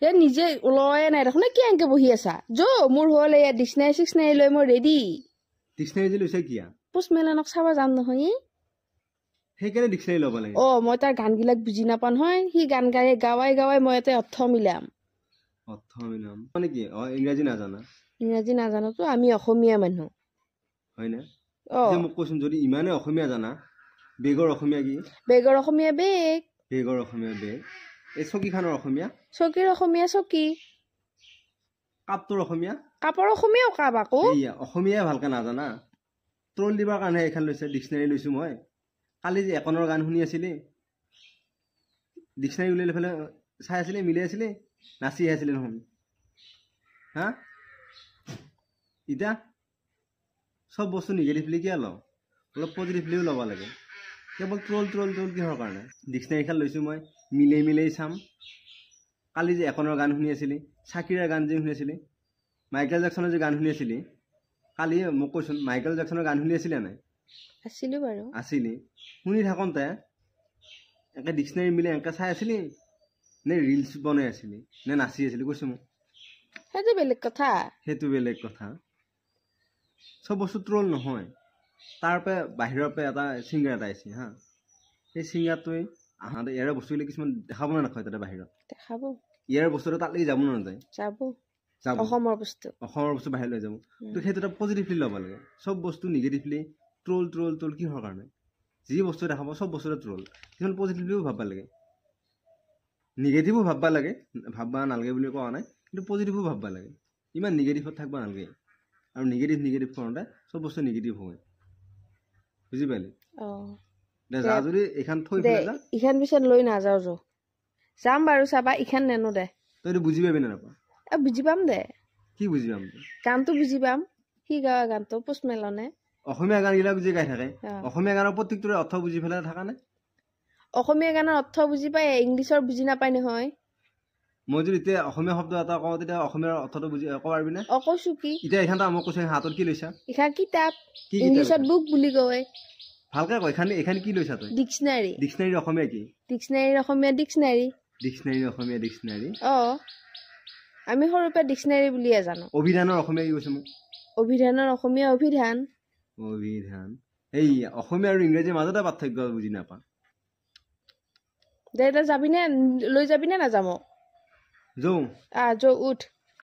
এ নিজে ওলোৱাই নাই দেখোন কি এনেকে বহি আছা মোৰ হ'ল এয়া ডিক্সনাৰী লৈ মই ৰেডি ডিক্সনাৰী যে লৈছে কিয়া পোষ্টমেলনক চাব যাম নহয় সেইকাৰণে ডিক্সনাৰী ল'ব লাগে মই তাৰ গানবিলাক বুজি নাপাওঁ নহয় সি গান গাৱাই মই এটা অৰ্থ মিলাম মানে কি ইংৰাজী নাজানোতো আমি অসমীয়া মানুহ হয় না মোক কৈছোন যদি ইমানে অসমীয়া জানা বেগৰ অসমীয়া কি বেগৰ অসমীয়া বেগ এই চকীখনৰ অসমীয়া চকীৰ অসমীয়া চকী কাপটোৰ অসমীয়া কাপৰ অসমীয়াও কাপ আকৌ অসমীয়া ভালকে নাজানা ট্ৰল দিবৰ কাৰণে এখন লৈছে ডিক্সনাৰী লৈছো মই কালি যে একনৰ গান শুনি আছিলি ডিক্সনাৰী উলিয়াই ফেলে চাই আছিলি মিলাই আছিলি নাচি আছিলি নহয় হা ইটা সব বস্তু নিগেটিভলি কিয় লওঁ অলপ পজিটিভলিও ল'ব লাগে কেৱল ট্ৰল কিহৰ কাৰণে ডিক্সনাৰীখন লৈছোঁ মই মিলাই চাম কালি যে একনৰ গান শুনি আছিলি চাকিৰাৰ গান যে শুনি আছিলি মাইকেল জেকচনৰ যে গান শুনি আছিলি কালি মোক কৈছোন মাইকেল জেকচনৰ গান শুনি আছিলি নাই আছিলো বাৰু আছিলি শুনি থাকোঁতে একে ডিক্সনাৰী মিলাই এনেকৈ চাই আছিলি নে ৰিলছ বনাই আছিলি নে নাচি আছিলি কৈছোঁ মোক সেইটো বেলেগ কথা সব বস্তু ট্ৰল নহয় তাৰ পৰা বাহিৰৰ পৰা এটা ছিংগাৰ এটা আহিছে হা সেই ছিংগাৰটোৱে আহাতে ইয়াৰ বস্তুবিলাক কিছুমান দেখাব না নাখায় তাতে বাহিৰত দেখাব ইয়াৰ বস্তুটো তালৈকে যাব নাযায় যাব অসমৰ বস্তু বাহিৰলৈ যাব তো সেইটো এটা পজিটিভলি ল'ব লাগে সব বস্তু নিগেটিভলি ট্ৰল কিহৰ কাৰণে যি বস্তু দেখাব সব বস্তুতে ট্ৰল কিছুমান পজিটিভলিও ভাববা লাগে নিগেটিভো ভাববা লাগে ভাববা নালাগে বুলি কোৱা নাই কিন্তু পজিটিভো ভাববা লাগে ইমান নিগেটিভত থাকবা নালাগে আৰু নিগেটিভ কৰোঁতে সব বস্তু নিগেটিভ হয় বুজি পালি যা যদি এইখন থৈ ফেলে যা ইখান পিছত লৈ নাযাওঁ যাম বাৰু চাবা ইখান নেনো দে তইতো বুজি পাবি না নাপা বুজি পাম দে কি বুজি পাম গানটো বুজি পাম সি গাৱা গানটো পোষ্টমেলনে অসমীয়া গানবিলাক যে গাই থাকে অসমীয়া গানৰ প্ৰত্যেকটোৰে অৰ্থ বুজি ফেলে থাকা নে অসমীয়া গানৰ অৰ্থ বুজি পায় ইংলিছৰ বুজি নাপায় নহয় মই যদি এতিয়া অসমীয়া শব্দ এটা কওঁ তেতিয়া অসমীয়াৰ অৰ্থটো বুজি ক'ব পাৰিবি না কৈছো কি এতিয়া এইখানটা মোক কৈছে হাতত কি লৈছা ইখান কিতাপ ইংলিছত বুক বুলি কয় ভালকে কয় এইখান কি লৈছা তই ডিক্সনাৰীৰ অসমীয়া কি ডিক্সনাৰীৰ অসমীয়া ডিক্সনাৰী আমি সৰুৰ পৰা ডিক্সনাৰী বুলিয়ে জানো অভিধানৰ অসমীয়া কি কৈছে মোক অভিধানৰ অসমীয়া অভিধান এই অসমীয়া আৰু ইংৰাজীৰ মাজতে পাৰ্থক্য বুজি নাপা দে যাবি নে লৈ যাবি নে নাযাম যৌ উঠ